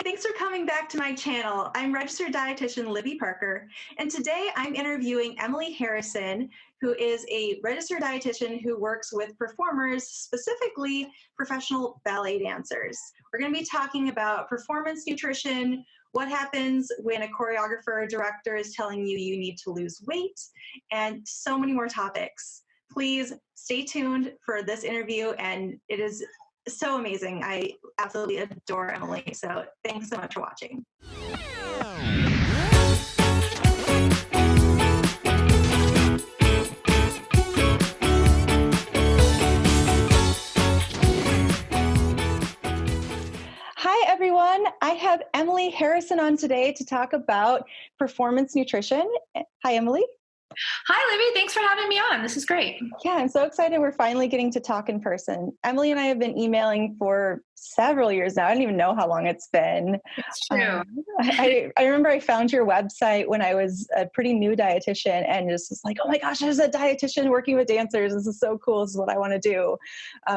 Thanks for coming back to my channel. I'm registered dietitian Libby Parker, and today I'm interviewing Emily Harrison, who is a registered dietitian who works with performers, specifically professional ballet dancers. We're going to be talking about performance nutrition, what happens when a choreographer or director is telling you you need to lose weight, and so many more topics. Please stay tuned for this interview, and it is so amazing. I absolutely adore Emily, so thanks so much for watching. Hi everyone, I have Emily Harrison on today to talk about performance nutrition. Hi Emily. Hi, Libby. Thanks for having me on. This is great. Yeah, I'm so excited we're finally getting to talk in person. Emily and I have been emailing for several years now. I don't even know how long it's been. It's true. I remember I found your website when I was a pretty new dietitian and just was like, oh my gosh, there's a dietitian working with dancers. This is so cool. This is what I want to do.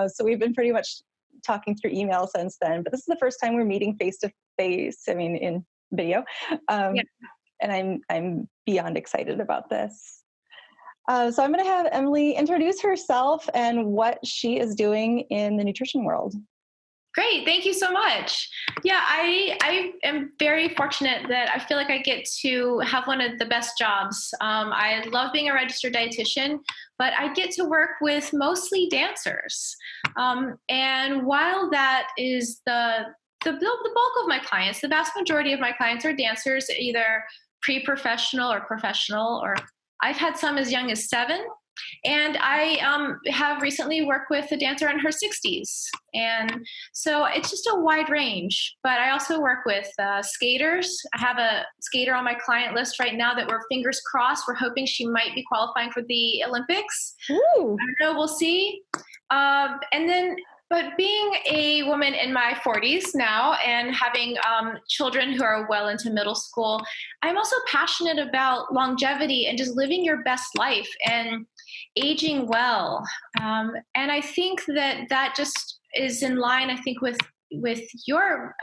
So we've been pretty much talking through email since then, but this is the first time we're meeting face to face. I mean, in video. Yeah. And I'm beyond excited about this. So I'm going to have Emily introduce herself and what she is doing in the nutrition world. Great. Thank you so much. Yeah, I am very fortunate that I feel like I get to have one of the best jobs. I love being a registered dietitian, but I get to work with mostly dancers. And while that is the bulk of my clients, the vast majority of my clients are dancers, either pre-professional or professional, or I've had some as young as 7. And I have recently worked with a dancer in her 60s. And so it's just a wide range. But I also work with skaters. I have a skater on my client list right now that we're fingers crossed. We're hoping she might be qualifying for the Olympics. Ooh. I don't know. We'll see. But being a woman in my 40s now and having children who are well into middle school, I'm also passionate about longevity and just living your best life and aging well. And I think that just is in line, I think, with your,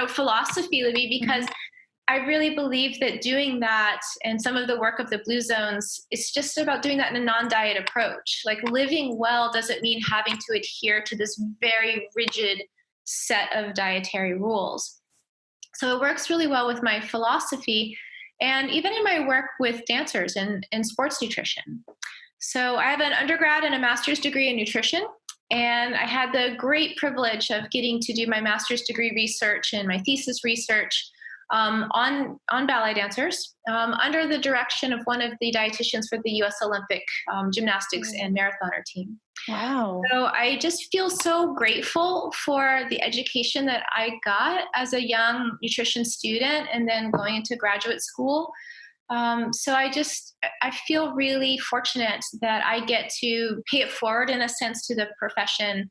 philosophy, Libby, because I really believe that doing that and some of the work of the Blue Zones, it's just about doing that in a non-diet approach. Like living well doesn't mean having to adhere to this very rigid set of dietary rules. So it works really well with my philosophy and even in my work with dancers and sports nutrition. So I have an undergrad and a master's degree in nutrition. And I had the great privilege of getting to do my master's degree research and my thesis research on ballet dancers under the direction of one of the dietitians for the U.S. Olympic gymnastics and marathoner team. Wow. So I just feel so grateful for the education that I got as a young nutrition student and then going into graduate school. So I feel really fortunate that I get to pay it forward in a sense to the profession.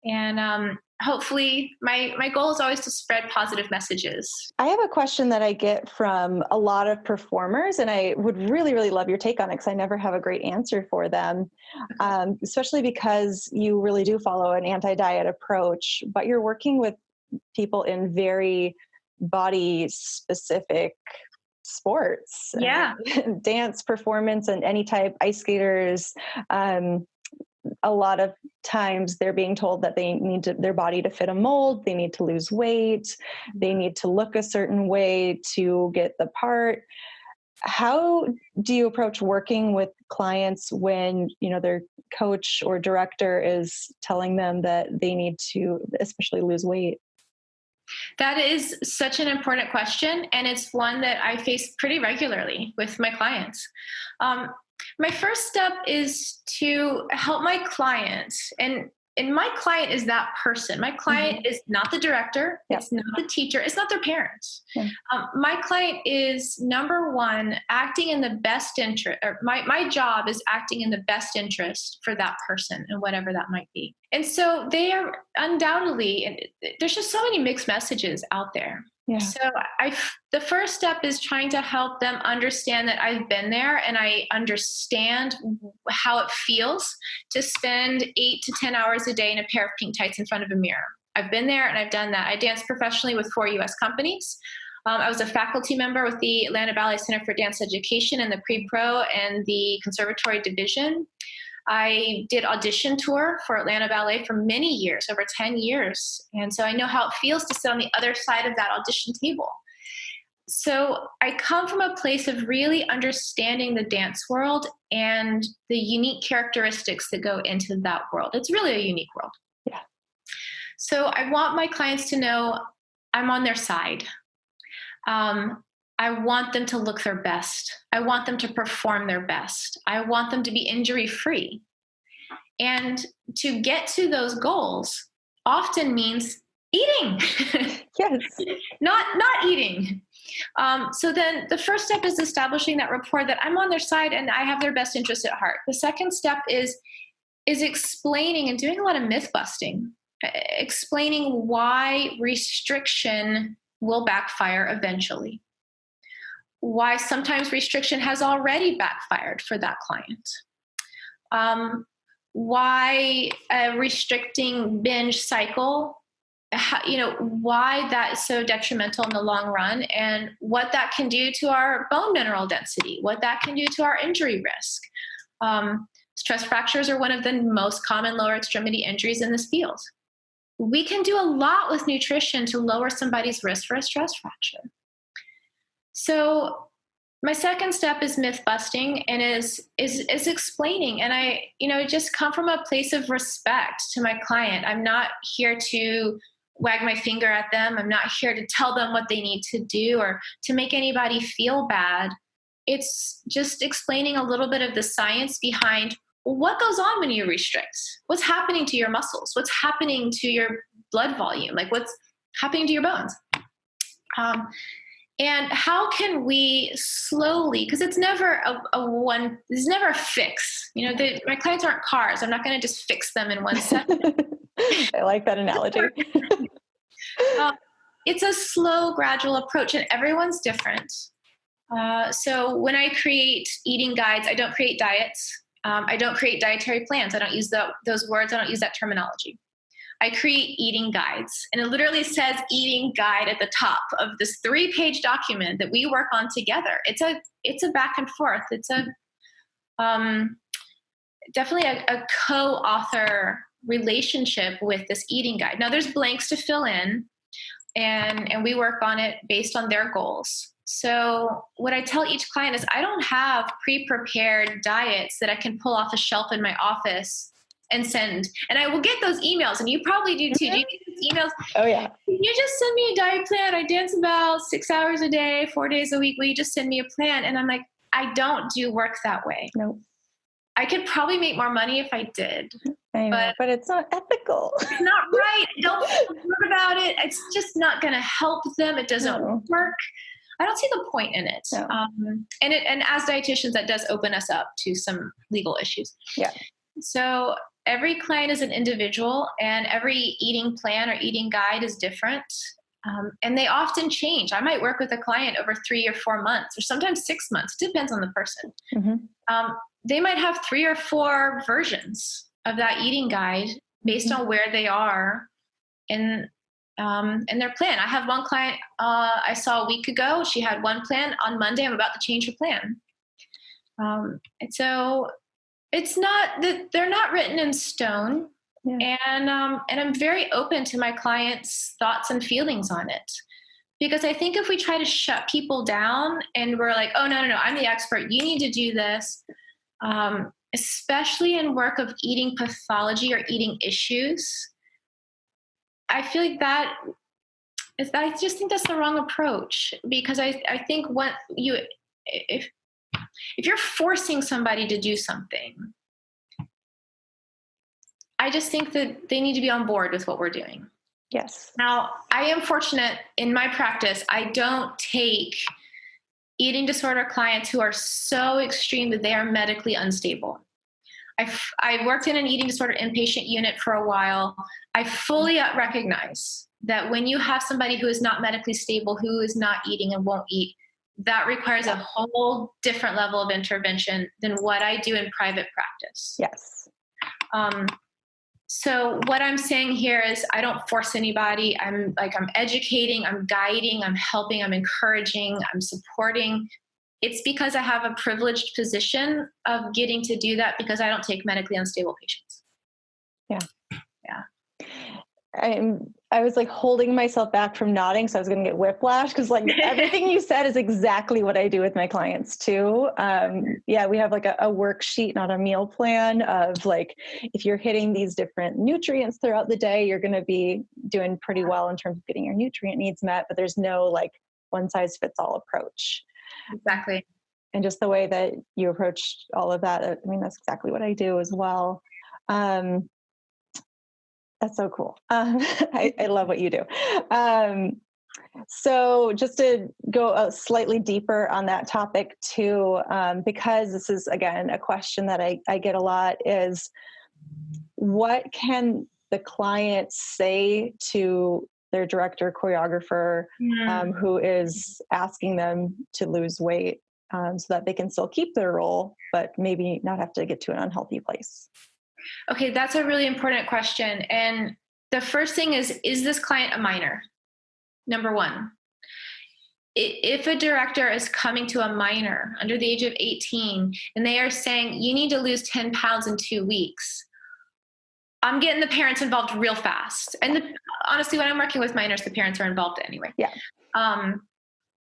And hopefully my goal is always to spread positive messages. I have a question that I get from a lot of performers, and I would really, really love your take on it because I never have a great answer for them, especially because you really do follow an anti-diet approach, but you're working with people in very body-specific sports. Yeah. Dance, performance, and any type, ice skaters. A lot of times they're being told that they need their body to fit a mold, they need to lose weight, they need to look a certain way to get the part. How do you approach working with clients when, their coach or director is telling them that they need to especially lose weight? That is such an important question, and it's one that I face pretty regularly with my clients. My first step is to help my client, and my client is that person. My client is not the director. Yep. It's not the teacher. It's not their parents. Yeah. My client is, number one, acting in the best interest, or my job is acting in the best interest for that person and whatever that might be. And so they are undoubtedly, and there's just so many mixed messages out there. Yeah. So the first step is trying to help them understand that I've been there and I understand how it feels to spend 8 to 10 hours a day in a pair of pink tights in front of a mirror. I've been there and I've done that. I danced professionally with 4 U.S. companies. I was a faculty member with the Atlanta Ballet Center for Dance Education in the pre-pro and the conservatory division. I did audition tour for Atlanta Ballet for many years, over 10 years. And so I know how it feels to sit on the other side of that audition table. So I come from a place of really understanding the dance world and the unique characteristics that go into that world. It's really a unique world. Yeah. So I want my clients to know I'm on their side. I want them to look their best. I want them to perform their best. I want them to be injury-free. And to get to those goals often means eating. Yes. Not eating. So then the first step is establishing that rapport that I'm on their side and I have their best interest at heart. The second step is explaining and doing a lot of myth busting, explaining why restriction will backfire eventually, why sometimes restriction has already backfired for that client, why a restricting binge cycle, why that is so detrimental in the long run, and what that can do to our bone mineral density, what that can do to our injury risk. Stress fractures are one of the most common lower extremity injuries in this field. We can do a lot with nutrition to lower somebody's risk for a stress fracture. So my second step is myth busting and is explaining. And I just come from a place of respect to my client. I'm not here to wag my finger at them. I'm not here to tell them what they need to do or to make anybody feel bad. It's just explaining a little bit of the science behind what goes on when you restrict. What's happening to your muscles? What's happening to your blood volume? Like what's happening to your bones? And how can we slowly, because it's never there's never a fix. My clients aren't cars. I'm not going to just fix them in one session. I like that analogy. It's a slow, gradual approach, and everyone's different. So when I create eating guides, I don't create diets. I don't create dietary plans. I don't use those words. I don't use that terminology. I create eating guides, and it literally says eating guide at the top of this 3-page document that we work on together. It's a back and forth. It's definitely a co-author relationship with this eating guide. Now there's blanks to fill in, and we work on it based on their goals. So what I tell each client is I don't have pre-prepared diets that I can pull off a shelf in my office and send. And I will get those emails, and you probably do too. Do you get those emails? Oh yeah. Can you just send me a diet plan? I dance about 6 hours a day, 4 days a week. Will you just send me a plan? And I'm like, I don't do work that way. Nope. I could probably make more money if I did. I know, but it's not ethical. It's not right. Don't worry about it. It's just not going to help them. It doesn't work. I don't see the point in it. No. And as dietitians, that does open us up to some legal issues. Yeah. So every client is an individual, and every eating plan or eating guide is different. And they often change. I might work with a client over 3 or 4 months, or sometimes 6 months. It depends on the person. Mm-hmm. They might have 3 or 4 versions of that eating guide based on where they are in their plan. I have one client I saw a week ago. She had one plan. On Monday, I'm about to change her plan. And so it's not that they're not written in stone. Yeah. And I'm very open to my clients' thoughts and feelings on it, because I think if we try to shut people down and we're like, oh, no, I'm the expert, you need to do this, especially in work of eating pathology or eating issues, I feel like I just think that's the wrong approach, because I think if you're forcing somebody to do something, I just think that they need to be on board with what we're doing. Yes. Now, I am fortunate in my practice. I don't take eating disorder clients who are so extreme that they are medically unstable. I worked in an eating disorder inpatient unit for a while. I fully recognize that when you have somebody who is not medically stable, who is not eating and won't eat, that requires a whole different level of intervention than what I do in private practice. Yes. So what I'm saying here is I don't force anybody. I'm educating, I'm guiding, I'm helping, I'm encouraging, I'm supporting. It's because I have a privileged position of getting to do that because I don't take medically unstable patients. Yeah. Yeah. I was like holding myself back from nodding, so I was going to get whiplash because like everything you said is exactly what I do with my clients too. Yeah, we have like a worksheet, not a meal plan of like, if you're hitting these different nutrients throughout the day, you're going to be doing pretty well in terms of getting your nutrient needs met, but there's no like one size fits all approach. Exactly. And just the way that you approach all of that, I mean, that's exactly what I do as well. That's so cool. I love what you do. So just to go slightly deeper on that topic too, because this is, again, a question that I get a lot is, what can the client say to their director, choreographer, who is asking them to lose weight so that they can still keep their role, but maybe not have to get to an unhealthy place? Okay, that's a really important question. And the first thing is this client a minor? Number one. If a director is coming to a minor under the age of 18 and they are saying, you need to lose 10 pounds in 2 weeks, I'm getting the parents involved real fast. And honestly, when I'm working with minors, the parents are involved anyway. Yeah. And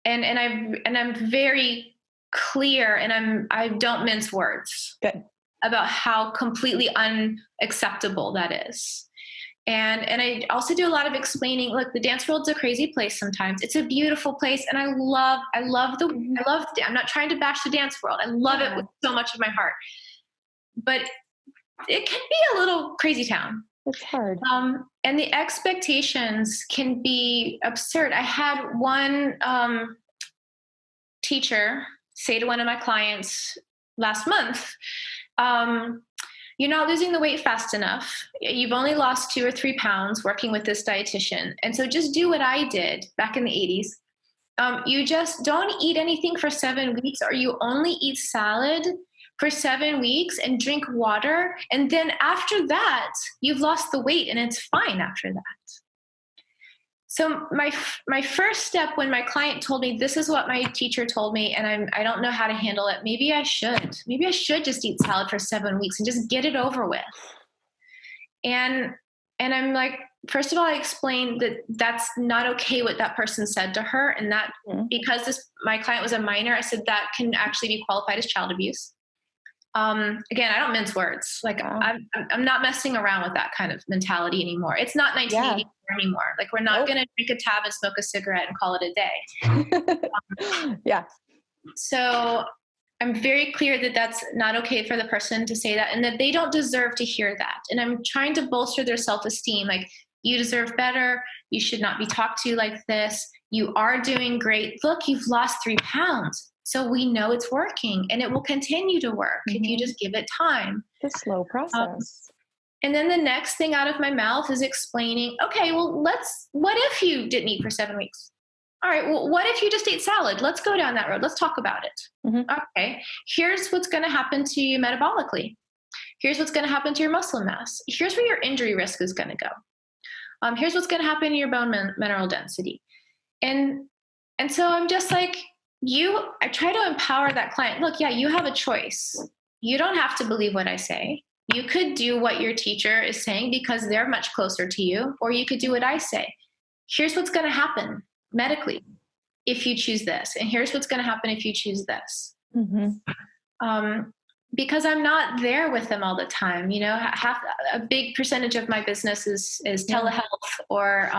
I'm very clear, and I don't mince words. Good. About how completely unacceptable that is. And I also do a lot of explaining, look, the dance world's a crazy place sometimes. It's a beautiful place. And I'm not trying to bash the dance world. I love it with so much of my heart. But it can be a little crazy town. It's hard. And the expectations can be absurd. I had one teacher say to one of my clients last month, you're not losing the weight fast enough. You've only lost 2 or 3 pounds working with this dietitian. And so just do what I did back in the 80s. You just don't eat anything for 7 weeks, or you only eat salad for 7 weeks and drink water. And then after that, you've lost the weight and it's fine after that. So my first step when my client told me, this is what my teacher told me, and I don't know how to handle it. Maybe I should just eat salad for 7 weeks and just get it over with. And I'm like, first of all, I explained that that's not okay what that person said to her. And that because my client was a minor, I said that can actually be qualified as child abuse. Again, I don't mince words. Like I'm not messing around with that kind of mentality anymore. It's not 1984 anymore. Like we're not going to drink a tab and smoke a cigarette and call it a day. Yeah. So I'm very clear that that's not okay for the person to say that, and that they don't deserve to hear that. And I'm trying to bolster their self-esteem. Like, you deserve better. You should not be talked to like this. You are doing great. Look, you've lost 3 pounds. So we know it's working, and it will continue to work if you just give it time. It's a slow process. And then the next thing out of my mouth is explaining, okay, well, what if you didn't eat for 7 weeks? All right, well, what if you just ate salad? Let's go down that road. Let's talk about it. Okay, here's what's going to happen to you metabolically. Here's what's going to happen to your muscle mass. Here's where your injury risk is going to go. Here's what's going to happen to your bone mineral density. And so I'm just like, I try to empower that client. Look, yeah, you have a choice. You don't have to believe what I say. You could do what your teacher is saying because they're much closer to you, or you could do what I say. Here's what's going to happen medically if you choose this, and here's what's going to happen if you choose this. Because I'm not there with them all the time. You know, a big percentage of my business is telehealth, or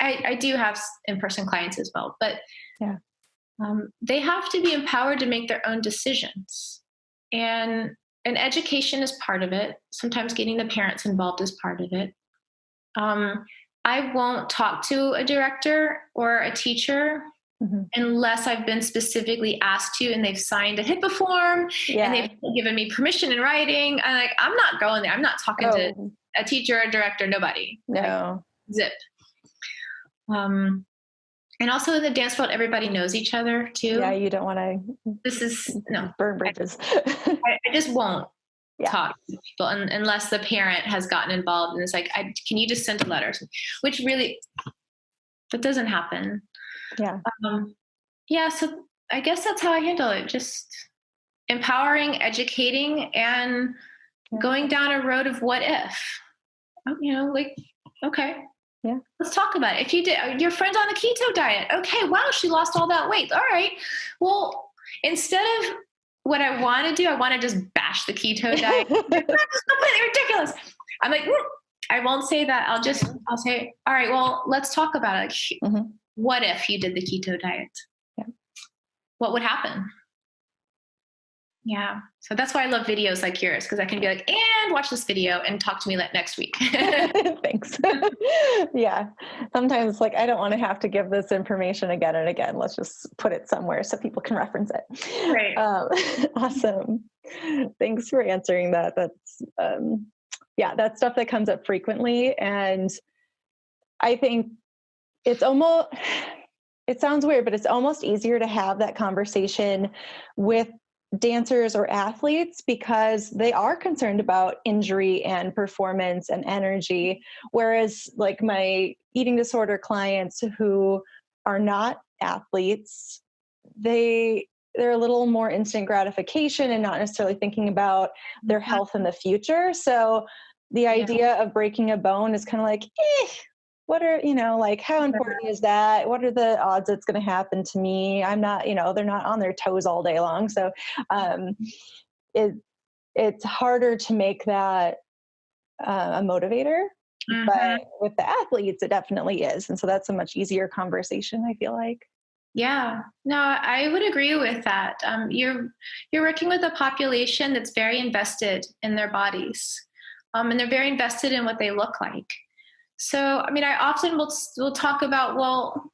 I do have in-person clients as well, but they have to be empowered to make their own decisions. And education is part of it. Sometimes getting the parents involved is part of it. I won't talk to a director or a teacher unless I've been specifically asked to, and they've signed a HIPAA form and they've given me permission in writing. I'm not going there. I'm not talking to a teacher, a director, nobody. No. Like, zip. And also in the dance world, everybody knows each other too. Yeah, you don't want to. This is no burn bridges. I just won't. talk to people unless the parent has gotten involved and it's like, can you just send a letter? Which really, that doesn't happen. Yeah. So I guess that's how I handle it. Just empowering, educating, and going down a road of what if, okay. Yeah. Let's talk about it. If you did, your friend's on the keto diet. Okay. Wow. She lost all that weight. All right. Well, instead of what I want to do, I want to just bash the keto diet. That's completely ridiculous. I'm like, I won't say that. I'll say, all right, well, let's talk about it. What if you did the keto diet? Yeah. What would happen? Yeah. So that's why I love videos like yours, because I can be like, and watch this video and talk to me next week. Thanks. Yeah. Sometimes I don't want to have to give this information again and again. Let's just put it somewhere so people can reference it. Right. Awesome. Thanks for answering that. That's, that's stuff that comes up frequently. And I think it sounds weird, but it's almost easier to have that conversation with dancers or athletes because they are concerned about injury and performance and energy. Whereas my eating disorder clients who are not athletes, they're a little more instant gratification and not necessarily thinking about their health in the future. So the idea of breaking a bone is kind of what are, how important is that? What are the odds it's going to happen to me? I'm not, they're not on their toes all day long. So it's harder to make that a motivator, but with the athletes, it definitely is. And so that's a much easier conversation, I feel like. Yeah, no, I would agree with that. You're working with a population that's very invested in their bodies, and they're very invested in what they look like. So, I often will talk about, well,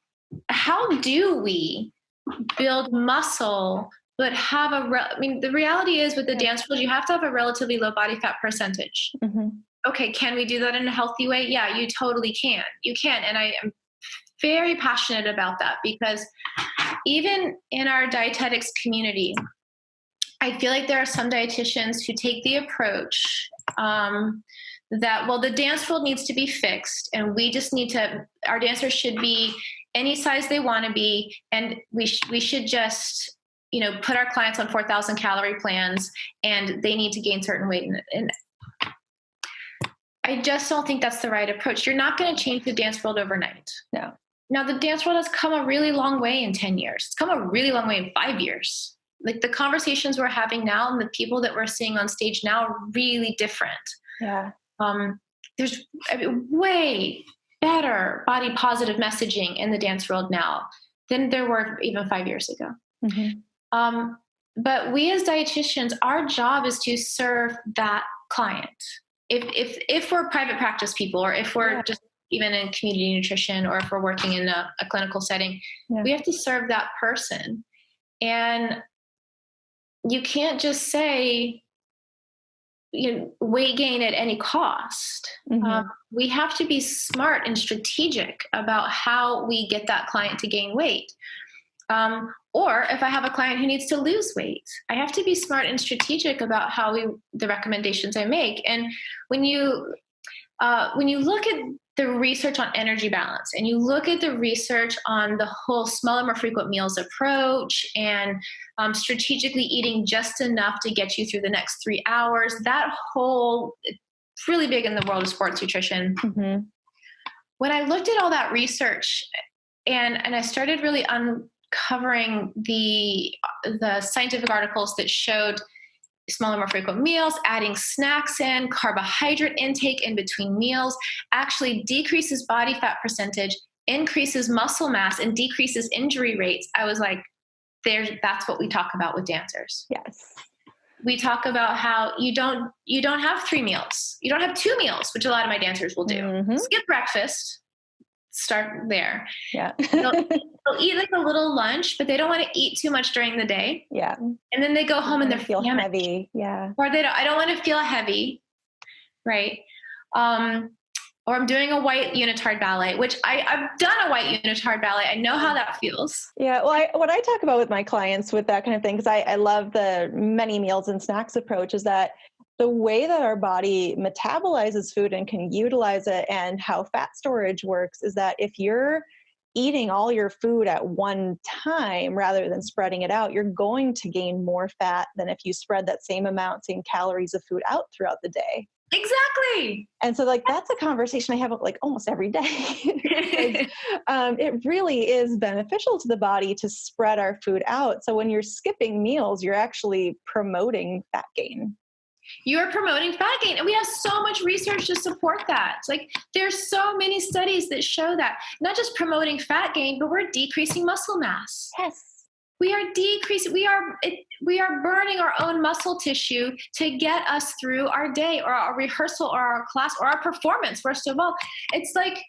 how do we build muscle, but have the reality is with the dance world, you have to have a relatively low body fat percentage. Okay, can we do that in a healthy way? Yeah, you totally can. You can. And I am very passionate about that because even in our dietetics community, I feel like there are some dietitians who take the approach that, well, the dance world needs to be fixed and we just our dancers should be any size they want to be. And we should just, put our clients on 4,000 calorie plans and they need to gain certain weight. And I just don't think that's the right approach. You're not going to change the dance world overnight. No. Now the dance world has come a really long way in 10 years. It's come a really long way in 5 years. The conversations we're having now and the people that we're seeing on stage now are really different. Yeah. There's way better body positive messaging in the dance world now than there were even 5 years ago. But we as dietitians, our job is to serve that client. If we're private practice people, or if we're just even in community nutrition, or if we're working in a clinical setting, we have to serve that person. And you can't just say, weight gain at any cost. We have to be smart and strategic about how we get that client to gain weight. Or if I have a client who needs to lose weight, I have to be smart and strategic about the recommendations I make. And when you look at the research on energy balance and you look at the research on the whole smaller, more frequent meals approach and strategically eating just enough to get you through the next 3 hours, it's really big in the world of sports nutrition. When I looked at all that research and I started really uncovering the scientific articles that showed smaller, more frequent meals, adding snacks in, carbohydrate intake in between meals actually decreases body fat percentage, increases muscle mass, and decreases injury rates. I was like, that's what we talk about with dancers. Yes. We talk about how you don't have 3 meals. You don't have 2 meals, which a lot of my dancers will do. Skip breakfast. Start there. Yeah. They'll eat a little lunch, but they don't want to eat too much during the day. Yeah. And then they go home and they feel heavy. Yeah. Or I don't want to feel heavy. Right. Or I'm doing a white unitard ballet, which I've done a white unitard ballet. I know how that feels. Yeah. Well, what I talk about with my clients with that kind of thing, because I love the many meals and snacks approach, is that the way that our body metabolizes food and can utilize it and how fat storage works is that if you're eating all your food at one time rather than spreading it out, you're going to gain more fat than if you spread that same amount, same calories of food out throughout the day. Exactly. And so like, that's a conversation I have like almost every day. It really is beneficial to the body to spread our food out. So when you're skipping meals, you're actually promoting fat gain. You are promoting fat gain. And we have so much research to support that. It's like there's so many studies that show that not just promoting fat gain, but we're decreasing muscle mass. Yes. We are decreasing, we are burning our own muscle tissue to get us through our day or our rehearsal or our class or our performance, first of all. It's like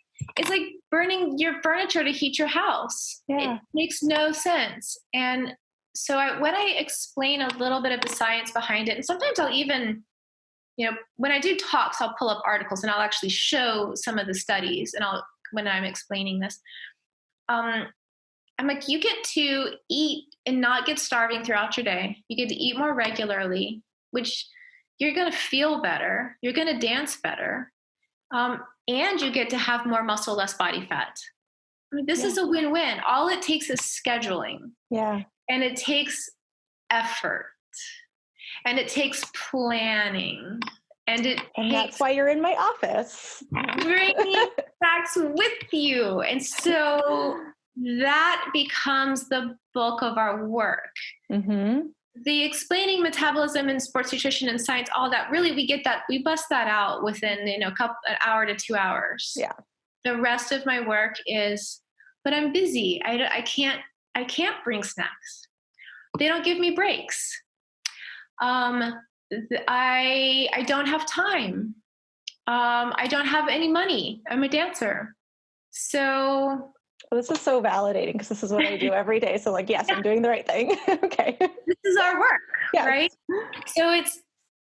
burning your furniture to heat your house. Yeah. It makes no sense. And so when I explain a little bit of the science behind it, and sometimes I'll even, when I do talks, I'll pull up articles and I'll actually show some of the studies and when I'm explaining this, I'm like, you get to eat and not get starving throughout your day. You get to eat more regularly, which you're going to feel better. You're going to dance better. And you get to have more muscle, less body fat. I mean, this is a win-win. All it takes is scheduling. Yeah. And it takes effort. And it takes planning. And that's why you're in my office. Bringing facts with you. And so that becomes the bulk of our work. Mm-hmm. The explaining metabolism and sports nutrition and science, all that, really, we bust that out within, an hour to 2 hours. Yeah. The rest of my work is, but I'm busy. I can't bring snacks. They don't give me breaks. I don't have time. I don't have any money. I'm a dancer. So this is so validating because this is what I do every day. So like, yes, I'm doing the right thing. Okay. This is our work, yes. Right? So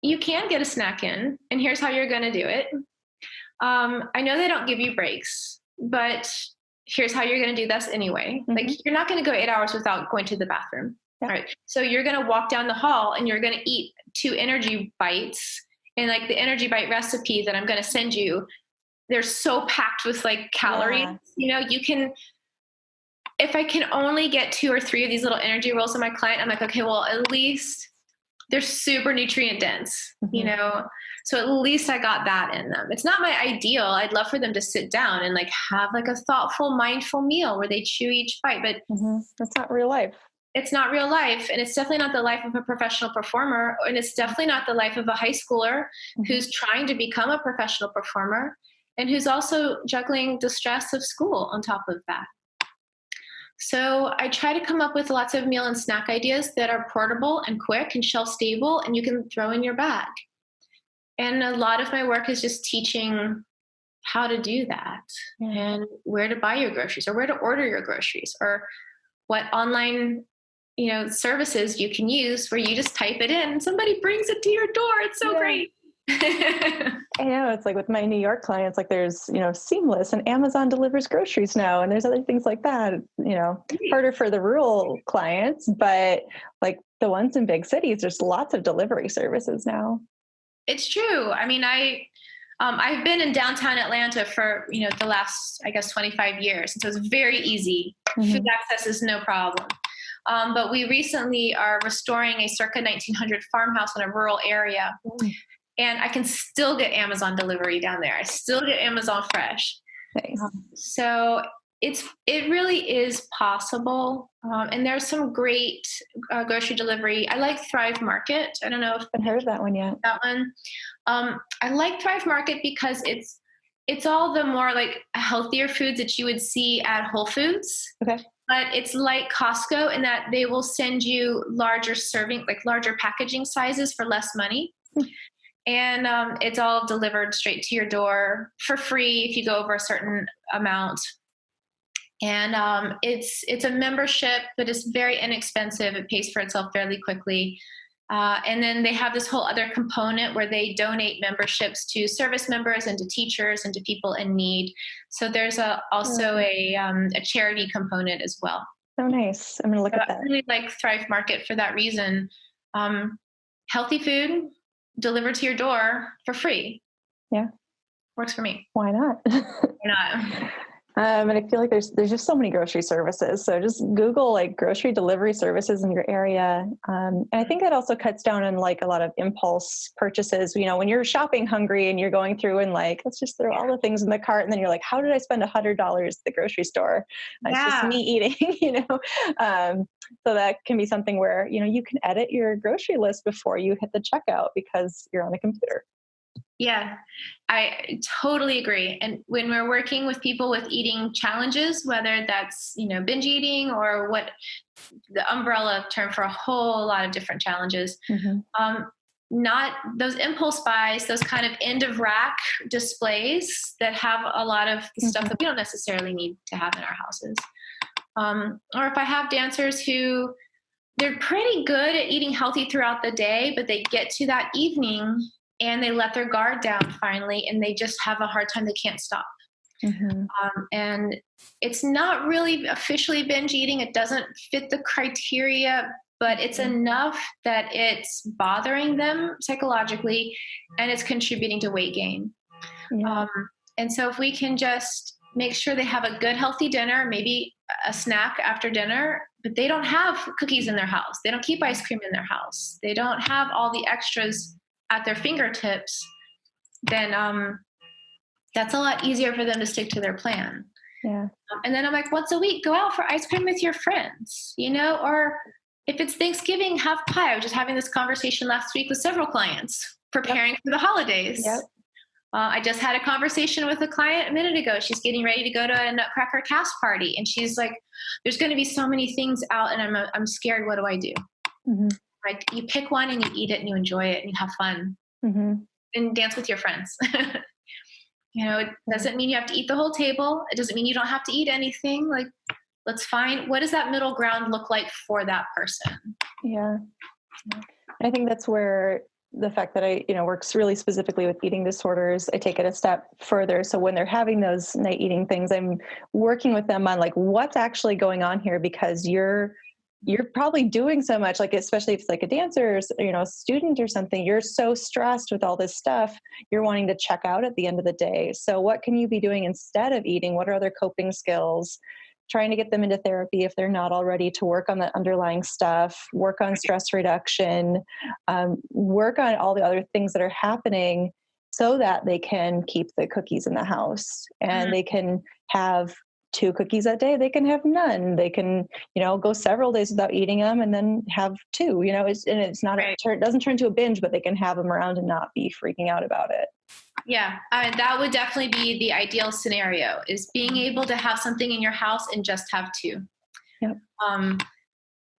you can get a snack in, and here's how you're going to do it. I know they don't give you breaks, but here's how you're going to do this anyway. Mm-hmm. Like, you're not going to go 8 hours without going to the bathroom. Yeah. Right. So you're going to walk down the hall and you're going to eat 2 energy bites, and like the energy bite recipe that I'm going to send you, they're so packed with like calories. Yeah. You can, if I can only get 2 or 3 of these little energy rolls in my client, I'm like, okay, well, at least they're super nutrient dense, mm-hmm. So at least I got that in them. It's not my ideal. I'd love for them to sit down and like have like a thoughtful, mindful meal where they chew each bite, but mm-hmm. That's not real life. It's not real life. And it's definitely not the life of a professional performer. And it's definitely not the life of a high schooler mm-hmm. who's trying to become a professional performer and who's also juggling the stress of school on top of that. So I try to come up with lots of meal and snack ideas that are portable and quick and shelf stable, and you can throw in your bag. And a lot of my work is just teaching how to do that and where to buy your groceries or where to order your groceries or what online services you can use where you just type it in and somebody brings it to your door. It's so great. I know, it's like with my New York clients, like there's, Seamless and Amazon delivers groceries now. And there's other things like that, harder for the rural clients, but like the ones in big cities, there's lots of delivery services now. It's true. I mean, I've been in downtown Atlanta for, the last, 25 years. And so it's very easy. Mm-hmm. Food access is no problem. But we recently are restoring a circa 1900 farmhouse in a rural area. Mm. And I can still get Amazon delivery down there. I still get Amazon Fresh. Nice. So it really is possible. And there's some great grocery delivery. I like Thrive Market. I don't know if I've heard of that one yet. That one. I like Thrive Market because it's all the more like healthier foods that you would see at Whole Foods. Okay. But it's like Costco in that they will send you larger packaging sizes for less money. And it's all delivered straight to your door for free if you go over a certain amount. And it's a membership, but it's very inexpensive. It pays for itself fairly quickly. And then they have this whole other component where they donate memberships to service members and to teachers and to people in need. So there's also a charity component as well. Oh, nice. I'm going to look at that. I really like Thrive Market for that reason. Healthy food, delivered to your door for free. Yeah. Works for me. Why not? Why not? And I feel like there's just so many grocery services. So just Google like grocery delivery services in your area. And I think that also cuts down on like a lot of impulse purchases. You know, when you're shopping hungry and you're going through and like, let's just throw all the things in the cart. And then you're like, how did I spend $100 at the grocery store? It's just me eating, you know? So that can be something where, you know, you can edit your grocery list before you hit the checkout because you're on the computer. Yeah, I totally agree. And when we're working with people with eating challenges, whether that's, you know, binge eating or what the umbrella term for a whole lot of different challenges, not those impulse buys, those kind of end of rack displays that have a lot of the stuff that we don't necessarily need to have in our houses. Or if I have dancers who they're pretty good at eating healthy throughout the day, but they get to that evening and they let their guard down finally, and they just have a hard time. They can't stop. And it's not really officially binge eating. It doesn't fit the criteria, but it's enough that it's bothering them psychologically and it's contributing to weight gain. And so if we can just make sure they have a good, healthy dinner, maybe a snack after dinner, but they don't have cookies in their house. They don't keep ice cream in their house. They don't have all the extras at their fingertips, then that's a lot easier for them to stick to their plan. Yeah. And then I'm like, once a week, go out for ice cream with your friends, you know, or if it's Thanksgiving, have pie. I was just having this conversation last week with several clients preparing for the holidays. I just had a conversation with a client a minute ago. She's getting ready to go to a Nutcracker cast party. And she's like, there's going to be so many things out and I'm scared. What do I do? Like you pick one and you eat it and you enjoy it and you have fun and dance with your friends. You know, it doesn't mean you have to eat the whole table. It doesn't mean you don't have to eat anything. Like, let's find, what does that middle ground look like for that person? Yeah. I think that's where the fact that I, you know, works really specifically with eating disorders, I take it a step further. So when they're having those night eating things, I'm working with them on like, what's actually going on here? Because you're probably doing so much, like, especially if it's like a dancer or, you know, a student or something, you're so stressed with all this stuff, you're wanting to check out at the end of the day. So what can you be doing instead of eating? What are other coping skills? Trying to get them into therapy if they're not already, to work on the underlying stuff, work on stress reduction, work on all the other things that are happening so that they can keep the cookies in the house and they can have 2 cookies a day. They can have none. They can, you know, go several days without eating them and then have 2, you know, it's not, it doesn't turn to a binge, but they can have them around and not be freaking out about it. Yeah, that would definitely be the ideal scenario, is being able to have something in your house and just have 2. Yep.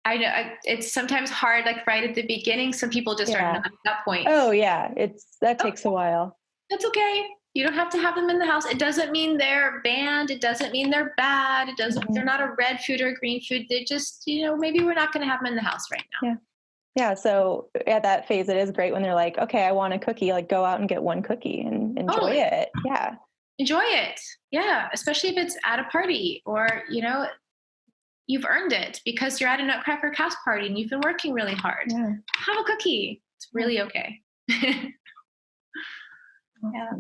I know it's sometimes hard, like right at the beginning, some people just are not at that point. Oh yeah. That takes a while. That's okay. You don't have to have them in the house. It doesn't mean they're banned. It doesn't mean they're bad. It doesn't, they're not a red food or a green food. They just, you know, maybe we're not going to have them in the house right now. Yeah. Yeah. So at that phase, it is great when they're like, okay, I want a cookie, like go out and get 1 cookie and enjoy it. Yeah. Enjoy it. Yeah. Especially if it's at a party or, you know, you've earned it because you're at a Nutcracker cast party and you've been working really hard. Yeah. Have a cookie. It's really okay. Yeah.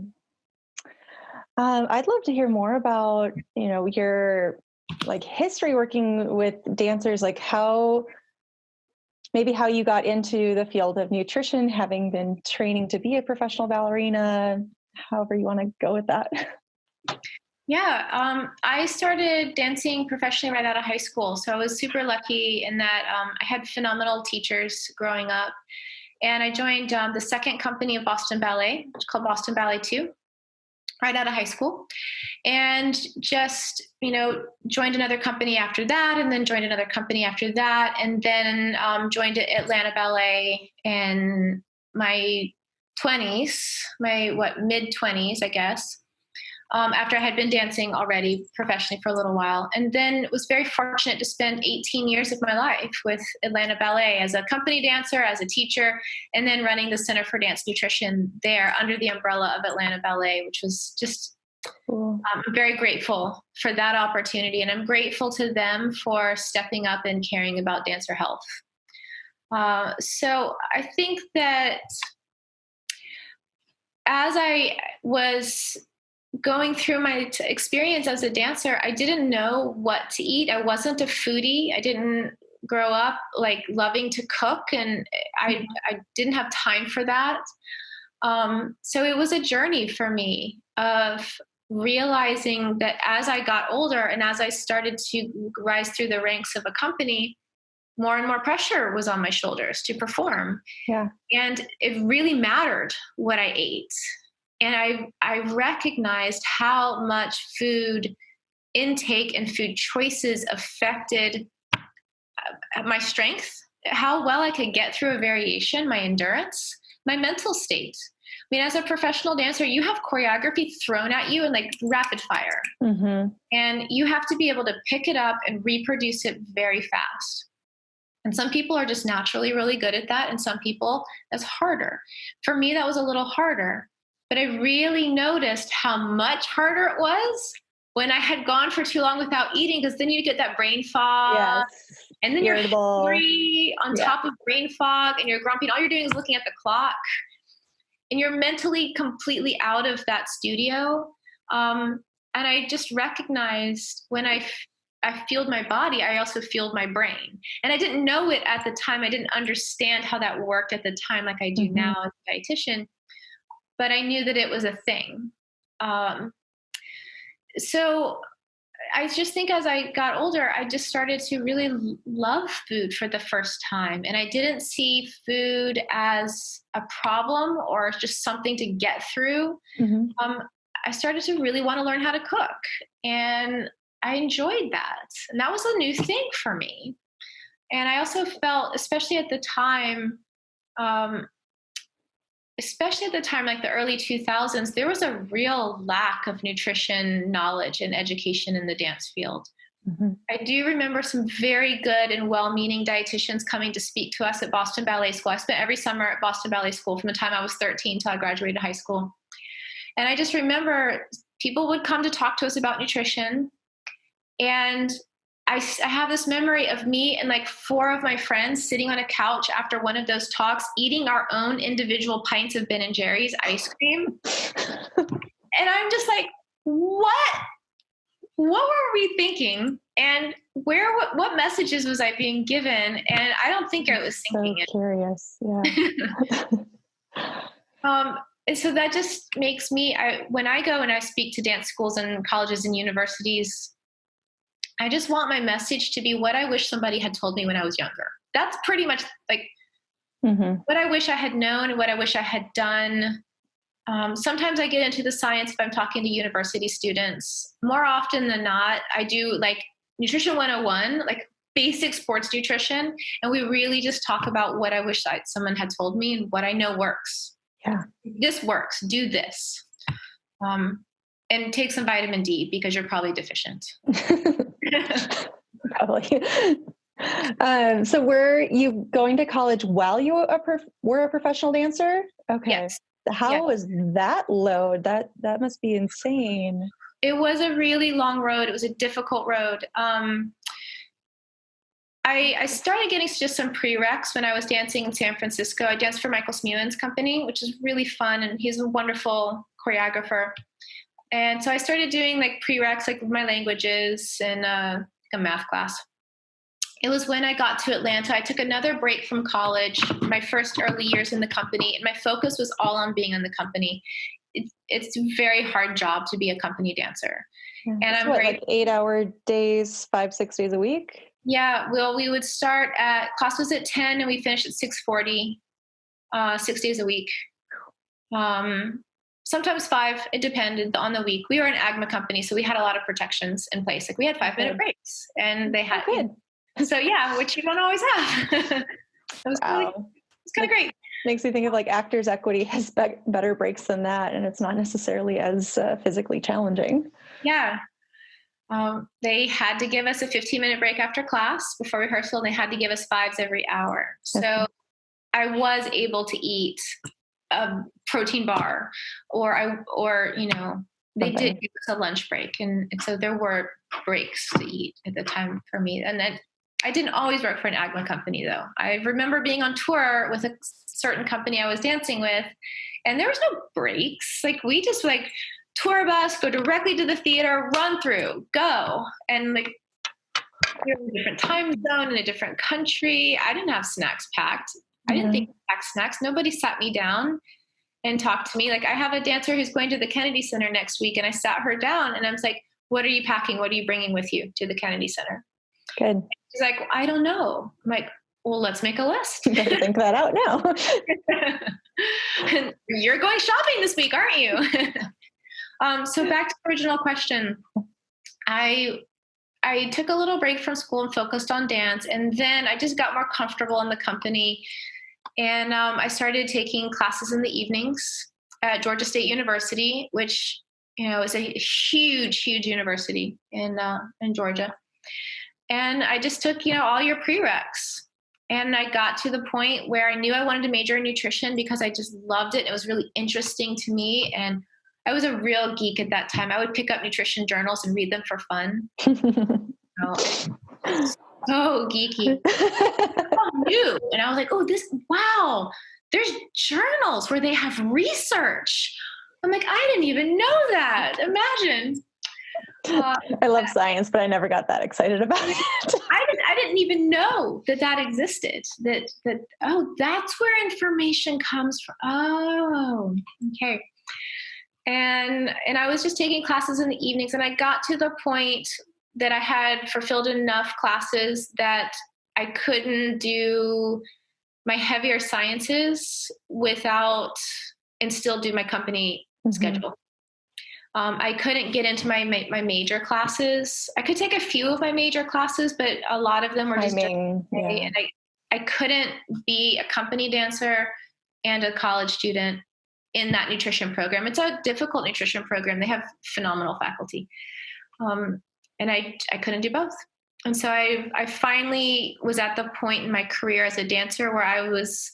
I'd love to hear more about, you know, your like history working with dancers, like maybe how you got into the field of nutrition, having been training to be a professional ballerina, however you want to go with that. Yeah, I started dancing professionally right out of high school. So I was super lucky in that I had phenomenal teachers growing up. And I joined the second company of Boston Ballet, which is called Boston Ballet 2, right out of high school. And just, you know, joined another company after that, and then joined another company after that, and then joined Atlanta Ballet in my 20s, mid-20s, I guess. After I had been dancing already professionally for a little while. And then was very fortunate to spend 18 years of my life with Atlanta Ballet as a company dancer, as a teacher, and then running the Center for Dance Nutrition there under the umbrella of Atlanta Ballet, which was just, I'm very grateful for that opportunity. And I'm grateful to them for stepping up and caring about dancer health. So I think that as I was going through my experience as a dancer, I didn't know what to eat. I wasn't a foodie. I didn't grow up like loving to cook, and I didn't have time for that. So it was a journey for me of realizing that as I got older and as I started to rise through the ranks of a company, more and more pressure was on my shoulders to perform. Yeah. And it really mattered what I ate. And I recognized how much food intake and food choices affected my strength, how well I could get through a variation, my endurance, my mental state. I mean, as a professional dancer, you have choreography thrown at you in like rapid fire. Mm-hmm. And you have to be able to pick it up and reproduce it very fast. And some people are just naturally really good at that. And some people, that's harder. For me, that was a little harder. But I really noticed how much harder it was when I had gone for too long without eating, because then you get that brain fog. Yes. And then Irritable. You're hungry on top of brain fog, and you're grumpy. And all you're doing is looking at the clock. And you're mentally completely out of that studio. And I just recognized when I fueled my body, I also fueled my brain. And I didn't know it at the time. I didn't understand how that worked at the time like I do now as a dietitian. But I knew that it was a thing. So I just think as I got older, I just started to really love food for the first time. And I didn't see food as a problem or just something to get through. I started to really want to learn how to cook. And I enjoyed that. And that was a new thing for me. And I also felt, especially at the time, like the early 2000s, there was a real lack of nutrition knowledge and education in the dance field. I do remember some very good and well-meaning dietitians coming to speak to us at Boston Ballet School. I spent every summer at Boston Ballet School from the time I was 13 till I graduated high school. And I just remember people would come to talk to us about nutrition. And I have this memory of me and like 4 of my friends sitting on a couch after one of those talks, eating our own individual pints of Ben & Jerry's ice cream. And I'm just like, what were we thinking? And what messages was I being given? And I don't think I was thinking it. So curious. Yeah. And so that just makes me, when I go and I speak to dance schools and colleges and universities, I just want my message to be what I wish somebody had told me when I was younger. That's pretty much like what I wish I had known and what I wish I had done. Sometimes I get into the science if I'm talking to university students. More often than not, I do like nutrition 101, like basic sports nutrition. And we really just talk about what I wish someone had told me and what I know works. Yeah. This works. Do this. And take some vitamin D because you're probably deficient. Probably. So were you going to college while you were a professional dancer? Okay. Yes. How was that load? That must be insane. It was a really long road. It was a difficult road. I started getting just some prereqs when I was dancing in San Francisco. I danced for Michael Smuen's company, which is really fun. And he's a wonderful choreographer. And so I started doing like prereqs, like my languages and a math class. It was when I got to Atlanta. I took another break from college, my first early years in the company, and my focus was all on being in the company. It's a very hard job to be a company dancer. Yeah. And I'm like 8-hour days, 5-6 days a week? Yeah. Well, we would start class was at 10 and we finished at 6:40, 6 days a week. Sometimes 5, it depended on the week. We were an AGMA company, so we had a lot of protections in place. Like we had 5-minute breaks and they had, so yeah, which you don't always have. It was kind of great. Makes me think of like Actors Equity has better breaks than that. And it's not necessarily as physically challenging. Yeah. They had to give us a 15-minute break after class before rehearsal. And they had to give us 5s every hour. So I was able to eat a protein bar or they did give us a lunch break. And so there were breaks to eat at the time for me. And then I didn't always work for an AGMA company though. I remember being on tour with a certain company I was dancing with, and there was no breaks. Like we just like tour bus, go directly to the theater, run through, go. And like we were in a different time zone in a different country. I didn't have snacks packed. I didn't think to pack snacks. Nobody sat me down and talked to me. Like I have a dancer who's going to the Kennedy Center next week, and I sat her down and I was like, what are you packing? What are you bringing with you to the Kennedy Center? Good. She's like, I don't know. I'm like, well, let's make a list. You better think that out now. You're going shopping this week, aren't you? So back to the original question. I took a little break from school and focused on dance. And then I just got more comfortable in the company. And I started taking classes in the evenings at Georgia State University, which, is a huge, huge university in Georgia. And I just took, all your prereqs. And I got to the point where I knew I wanted to major in nutrition because I just loved it. It was really interesting to me. And I was a real geek at that time. I would pick up nutrition journals and read them for fun. So geeky. So new. And I was like, wow, there's journals where they have research. I'm like, I didn't even know that. Imagine. I love science, but I never got that excited about it. I didn't even know that existed. That that's where information comes from. Oh, okay. And I was just taking classes in the evenings, and I got to the point that I had fulfilled enough classes that I couldn't do my heavier sciences and still do my company schedule. I couldn't get into my major classes. I could take a few of my major classes, but a lot of them were just and I couldn't be a company dancer and a college student in that nutrition program. It's a difficult nutrition program. They have phenomenal faculty. And I couldn't do both. And so I finally was at the point in my career as a dancer where I was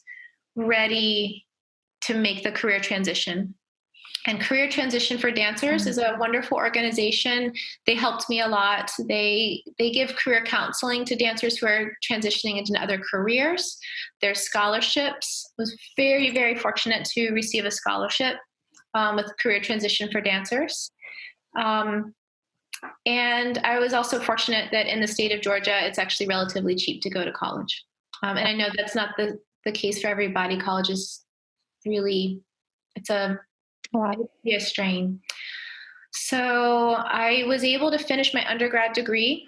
ready to make the career transition. And Career Transition for Dancers is a wonderful organization. They helped me a lot. They give career counseling to dancers who are transitioning into other careers. There's scholarships. I was very, very fortunate to receive a scholarship with Career Transition for Dancers. And I was also fortunate that in the state of Georgia, it's actually relatively cheap to go to college. And I know that's not the case for everybody. College is really, it's a strain. So I was able to finish my undergrad degree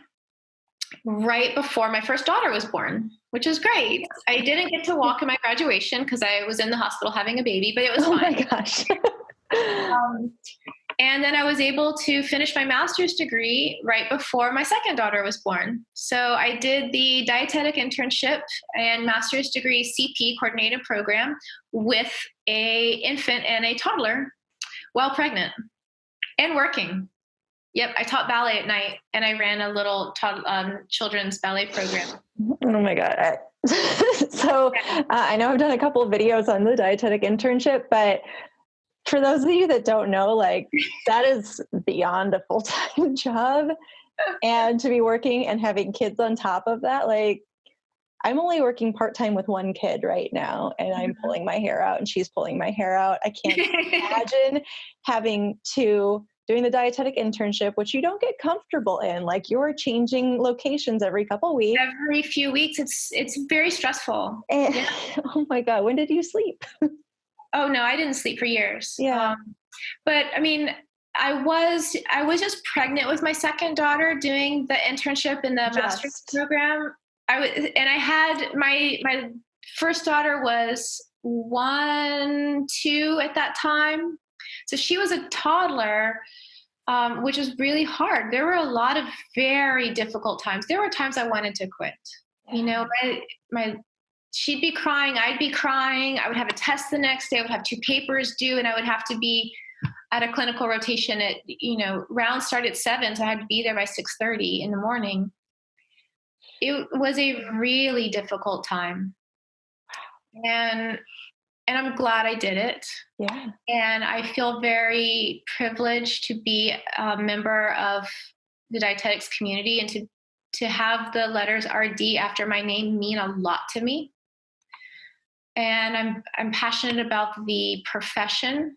right before my first daughter was born, which is great. I didn't get to walk in my graduation because I was in the hospital having a baby, but it was fine. Oh my gosh. And then I was able to finish my master's degree right before my second daughter was born. So I did the dietetic internship and master's degree CP coordinated program with a infant and a toddler while pregnant and working. Yep, I taught ballet at night and I ran a little children's ballet program. Oh my God. So I know I've done a couple of videos on the dietetic internship, but for those of you that don't know, like that is beyond a full-time job. And to be working and having kids on top of that, like I'm only working part-time with one kid right now, and I'm pulling my hair out and she's pulling my hair out. I can't imagine doing the dietetic internship, which you don't get comfortable in. Like you're changing locations every couple of weeks. Every few weeks. It's very stressful. And, oh my God, when did you sleep? Oh no, I didn't sleep for years. Yeah. But I mean, I was just pregnant with my second daughter doing the internship in the master's program. I had my first daughter was 1, 2 at that time. So she was a toddler, which was really hard. There were a lot of very difficult times. There were times I wanted to quit. You know, she'd be crying, I'd be crying. I would have a test the next day. I would have 2 papers due, and I would have to be at a clinical rotation at, rounds start at 7. So I had to be there by 6:30 in the morning. It was a really difficult time. And I'm glad I did it. Yeah. And I feel very privileged to be a member of the dietetics community and to have the letters RD after my name mean a lot to me. And I'm passionate about the profession,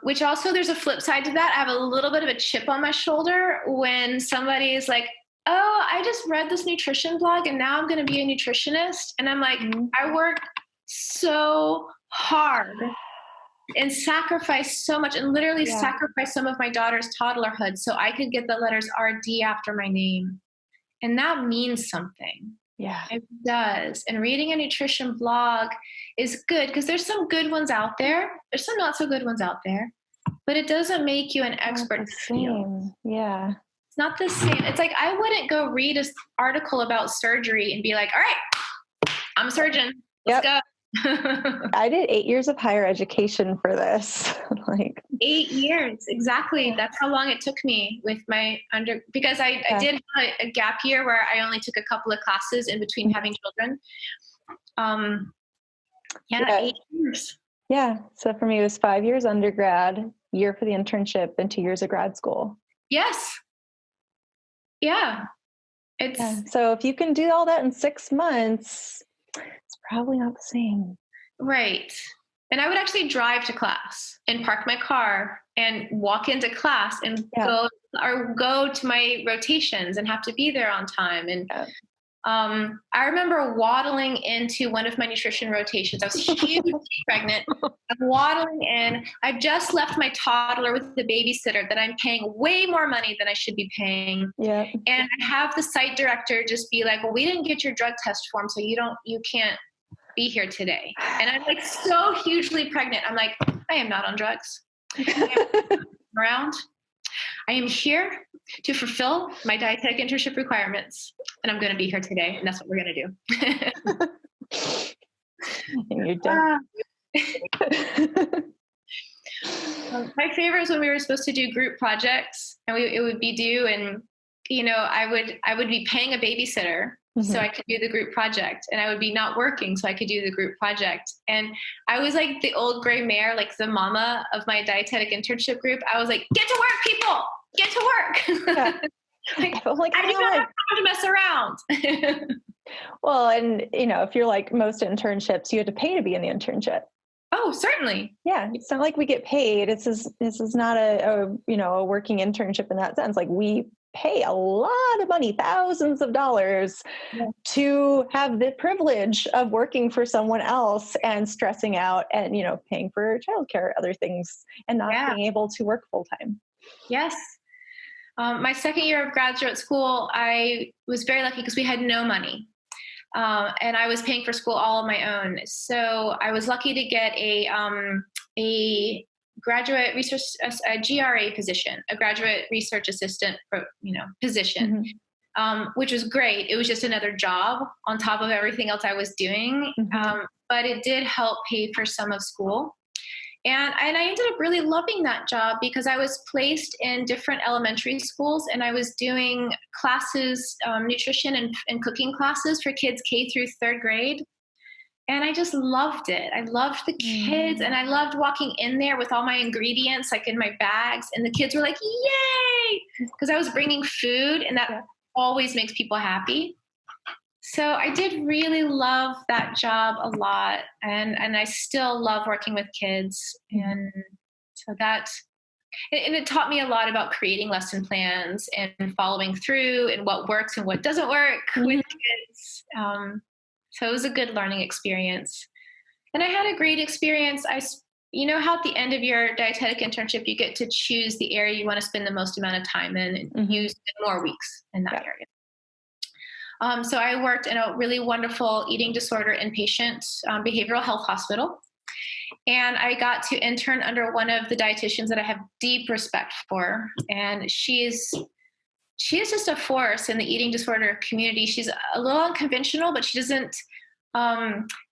which also there's a flip side to that. I have a little bit of a chip on my shoulder when somebody is like, oh, I just read this nutrition blog and now I'm going to be a nutritionist. And I'm like, I work so hard and sacrifice so much and literally sacrifice some of my daughter's toddlerhood so I could get the letters RD after my name. And that means something. Yeah, it does. And reading a nutrition blog is good because there's some good ones out there. There's some not so good ones out there, but it doesn't make you an expert. Yeah. It's not the same. It's like, I wouldn't go read an article about surgery and be like, all right, I'm a surgeon. Let's go. I did 8 years of higher education for this. 8 years. Exactly. That's how long it took me with my because I did have a gap year where I only took a couple of classes in between having children. 8 years. Yeah. So for me, it was 5 years undergrad, year for the internship, and 2 years of grad school. Yes. Yeah. So if you can do all that in 6 months, it's probably not the same. Right. And I would actually drive to class and park my car and walk into class and go to my rotations and have to be there on time. And I remember waddling into one of my nutrition rotations. I was hugely pregnant. I'm waddling in. I've just left my toddler with the babysitter that I'm paying way more money than I should be paying. Yeah. And I have the site director just be like, well, we didn't get your drug test form, so you can't be here today. And I'm like so hugely pregnant. I'm like, I am not on drugs. Around. I am here to fulfill my dietetic internship requirements, and I'm going to be here today, and that's what we're going to do. And you're done. My favorite was when we were supposed to do group projects, and it would be due, and I would be paying a babysitter so I could do the group project, and I would be not working so I could do the group project. And I was like the old gray mare, like the mama of my dietetic internship group. I was like, get to work, people, get to work. I do not have time to mess around. Well, and if you're like most internships, you have to pay to be in the internship. Oh, certainly. Yeah. It's not like we get paid. This is not a working internship in that sense. Like, we pay a lot of money, thousands of dollars, to have the privilege of working for someone else and stressing out and, paying for childcare, other things, and not being able to work full time. Yes. My second year of graduate school, I was very lucky because we had no money. And I was paying for school all on my own. So I was lucky to get a graduate research, a GRA position, a graduate research assistant, position, which was great. It was just another job on top of everything else I was doing. But it did help pay for some of school. And I ended up really loving that job because I was placed in different elementary schools, and I was doing classes, nutrition and cooking classes for kids K through third grade. And I just loved it. I loved the kids, and I loved walking in there with all my ingredients, like in my bags. And the kids were like, yay! Because I was bringing food, and that always makes people happy. So I did really love that job a lot. And I still love working with kids. And so and it taught me a lot about creating lesson plans and following through and what works and what doesn't work with kids. So it was a good learning experience. And I had a great experience. How at the end of your dietetic internship, you get to choose the area you want to spend the most amount of time in, and you spend more weeks in that area. So I worked in a really wonderful eating disorder inpatient behavioral health hospital. And I got to intern under one of the dietitians that I have deep respect for. And she is just a force in the eating disorder community. She's a little unconventional, but she doesn't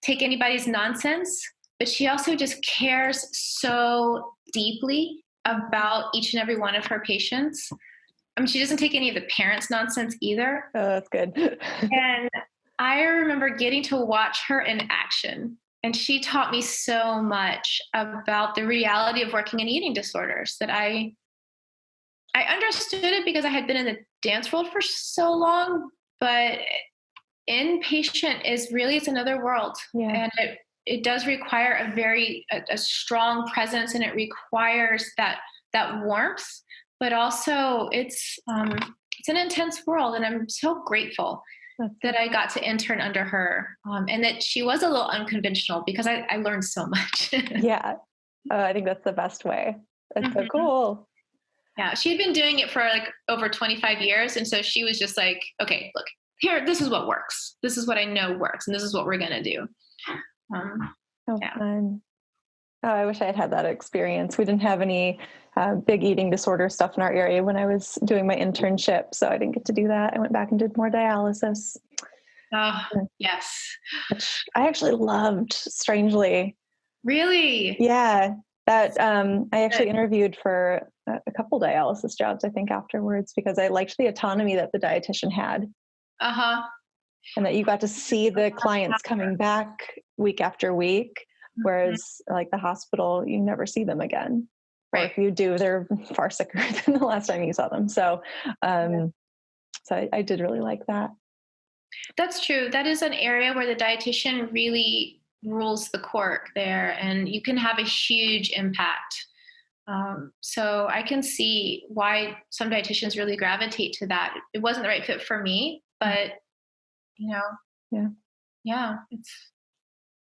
take anybody's nonsense. But she also just cares so deeply about each and every one of her patients. I mean, she doesn't take any of the parents' nonsense either. Oh, that's good. And I remember getting to watch her in action. And she taught me so much about the reality of working in eating disorders that I I understood it because I had been in the dance world for so long, but inpatient is really, it's another world. Yeah. And it does require a strong presence, and it requires that warmth, but also it's an intense world. And I'm so grateful that I got to intern under her, and that she was a little unconventional, because I learned so much. Yeah. I think that's the best way. That's so cool. Yeah. She had been doing it for like over 25 years. And so she was just like, okay, look, here, this is what works. This is what I know works. And this is what we're going to do. Fun. Oh, I wish I had that experience. We didn't have any big eating disorder stuff in our area when I was doing my internship, so I didn't get to do that. I went back and did more dialysis. Oh, yes. Which I actually loved, strangely. Really? Yeah. That I actually interviewed for a couple dialysis jobs, I think, afterwards, because I liked the autonomy that the dietitian had. Uh-huh. And that you got to see the clients coming back week after week, whereas like the hospital, you never see them again. Right. Or if you do, they're far sicker than the last time you saw them. So, so I did really like that. That's true. That is an area where the dietitian really rules the court there, and you can have a huge impact. So I can see why some dietitians really gravitate to that. It wasn't the right fit for me, but it can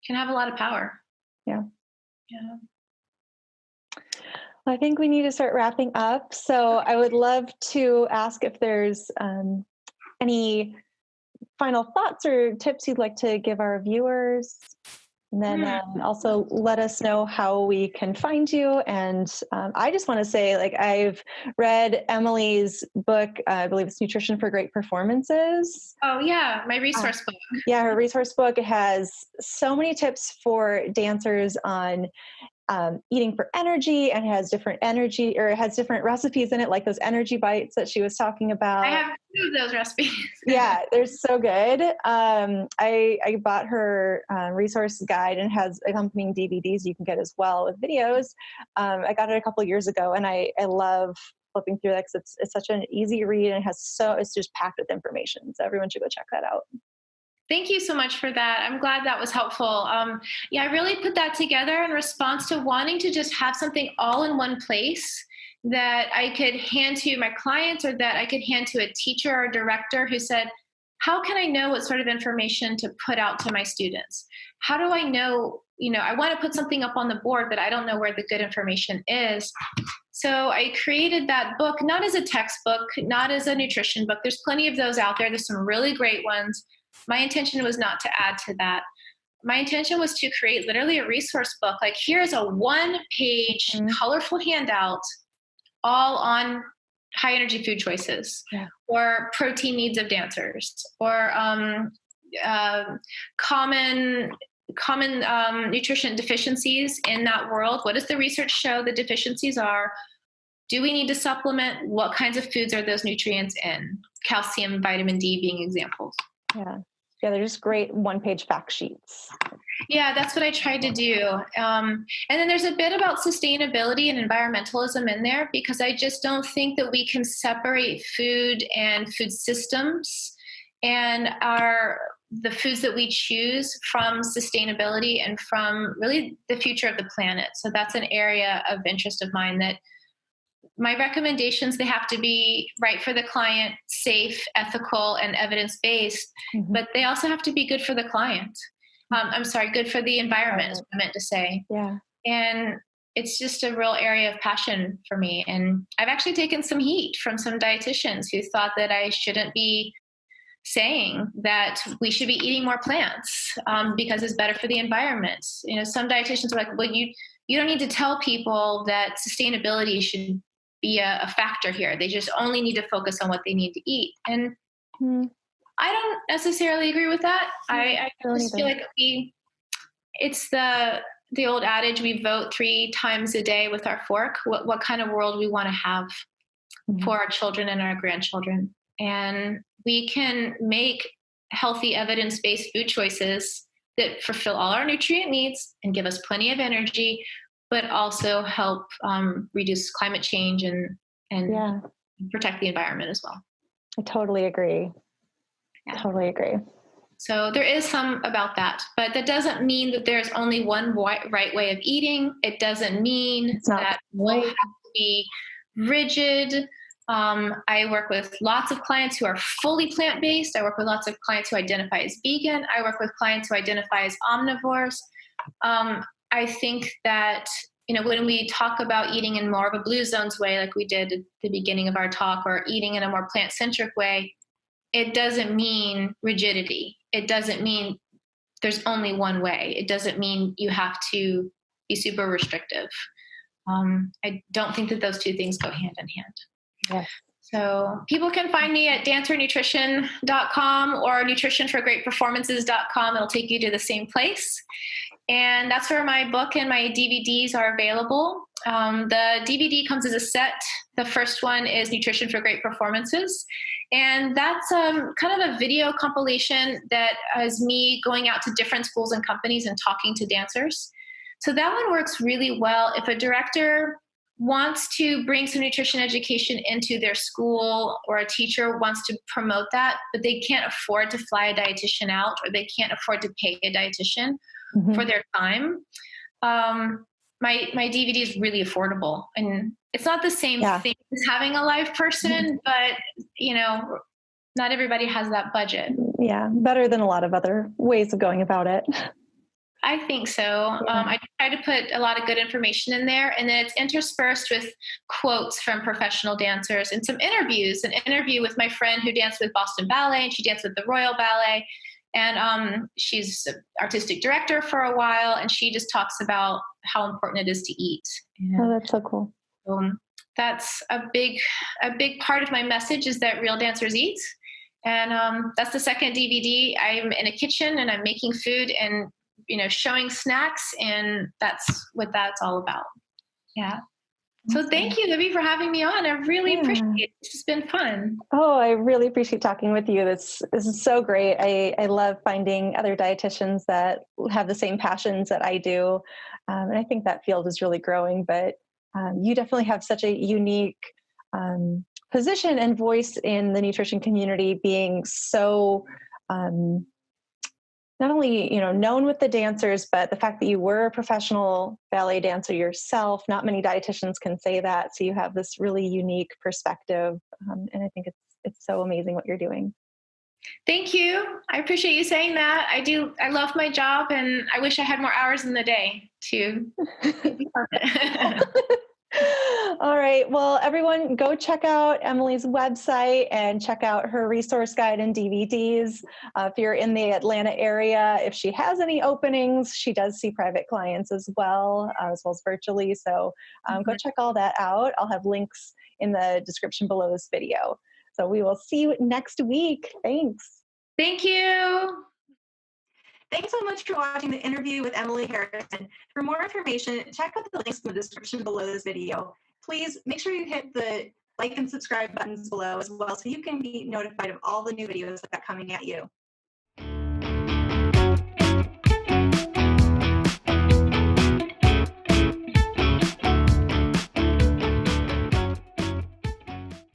have a lot of power. Yeah. I think we need to start wrapping up. So I would love to ask if there's any final thoughts or tips you'd like to give our viewers. And then also let us know how we can find you. And I just want to say, like, I've read Emily's book, I believe it's Nutrition for Great Performances. Oh yeah, my resource book. Yeah, her resource book. It has so many tips for dancers on eating for energy, and has different energy, or it has different recipes in it, like those energy bites that she was talking about. I have 2 of those recipes. Yeah, they're so good. I bought her resource guide, and has accompanying DVDs you can get as well with videos. I got it a couple of years ago, and I love flipping through that because it's such an easy read, and it's just packed with information. So everyone should go check that out. Thank you so much for that. I'm glad that was helpful. I really put that together in response to wanting to just have something all in one place that I could hand to my clients, or that I could hand to a teacher or director who said, how can I know what sort of information to put out to my students? How do I know, I want to put something up on the board, but I don't know where the good information is. So I created that book, not as a textbook, not as a nutrition book. There's plenty of those out there. There's some really great ones. My intention was not to add to that. My intention was to create literally a resource book. Like, here's a 1-page colorful handout all on high energy food choices, or protein needs of dancers, or common nutrition deficiencies in that world. What does the research show the deficiencies are? Do we need to supplement? What kinds of foods are those nutrients in? Calcium, vitamin D being examples. Yeah, they're just great 1-page fact sheets. Yeah, that's what I tried to do. And then there's a bit about sustainability and environmentalism in there, because I just don't think that we can separate food and food systems and the foods that we choose from sustainability and from really the future of the planet. So that's an area of interest of mine, that my recommendations, they have to be right for the client, safe, ethical, and evidence-based, but they also have to be good for the client. Good for the environment, I meant to say. Yeah. And it's just a real area of passion for me. And I've actually taken some heat from some dietitians who thought that I shouldn't be saying that we should be eating more plants because it's better for the environment. Some dietitians are like, well, you don't need to tell people that sustainability should be a factor here. They just only need to focus on what they need to eat. And I don't necessarily agree with that. I just feel like it's the old adage, we vote 3 times a day with our fork, what kind of world we want to have for our children and our grandchildren. And we can make healthy, evidence-based food choices that fulfill all our nutrient needs and give us plenty of energy, but also help reduce climate change and and protect the environment as well. I totally agree. Yeah. Totally agree. So there is some about that, but that doesn't mean that there's only one right way of eating. It doesn't mean that we'll have to be rigid. I work with lots of clients who are fully plant-based. I work with lots of clients who identify as vegan. I work with clients who identify as omnivores. I think that, when we talk about eating in more of a blue zones way, like we did at the beginning of our talk, or eating in a more plant-centric way, it doesn't mean rigidity. It doesn't mean there's only one way. It doesn't mean you have to be super restrictive. I don't think that those two things go hand in hand. Yes. So people can find me at dancernutrition.com or nutritionforgreatperformances.com. It'll take you to the same place. And that's where my book and my DVDs are available. The DVD comes as a set. The first one is Nutrition for Great Performances. And that's kind of a video compilation that is me going out to different schools and companies and talking to dancers. So that one works really well if a director wants to bring some nutrition education into their school, or a teacher wants to promote that, but they can't afford to fly a dietitian out, or they can't afford to pay a dietitian for their time. My DVD is really affordable, and it's not the same thing as having a live person, but not everybody has that budget. Yeah, better than a lot of other ways of going about it. I think so. I try to put a lot of good information in there, and then it's interspersed with quotes from professional dancers and some interviews. An interview with my friend who danced with Boston Ballet, and she danced with the Royal Ballet, and she's an artistic director for a while, and she just talks about how important it is to eat. Oh, that's so cool. That's a big part of my message, is that real dancers eat. And that's the second DVD. I'm in a kitchen and I'm making food and showing snacks, and that's what that's all about. Yeah. So thank you, Libby, for having me on. I really appreciate it. This has been fun. Oh, I really appreciate talking with you. This is so great. I love finding other dietitians that have the same passions that I do. And I think that field is really growing, but you definitely have such a unique position and voice in the nutrition community, being so not only, known with the dancers, but the fact that you were a professional ballet dancer yourself. Not many dietitians can say that. So you have this really unique perspective. And I think it's so amazing what you're doing. Thank you. I appreciate you saying that. I do. I love my job, and I wish I had more hours in the day to be perfect. All right. Well, everyone, go check out Emily's website and check out her resource guide and DVDs. If you're in the Atlanta area, if she has any openings, she does see private clients as well as virtually. So go check all that out. I'll have links in the description below this video. So we will see you next week. Thanks. Thank you. Thanks so much for watching the interview with Emily Harrison. For more information, check out the links in the description below this video. Please make sure you hit the like and subscribe buttons below as well, so you can be notified of all the new videos that are coming at you.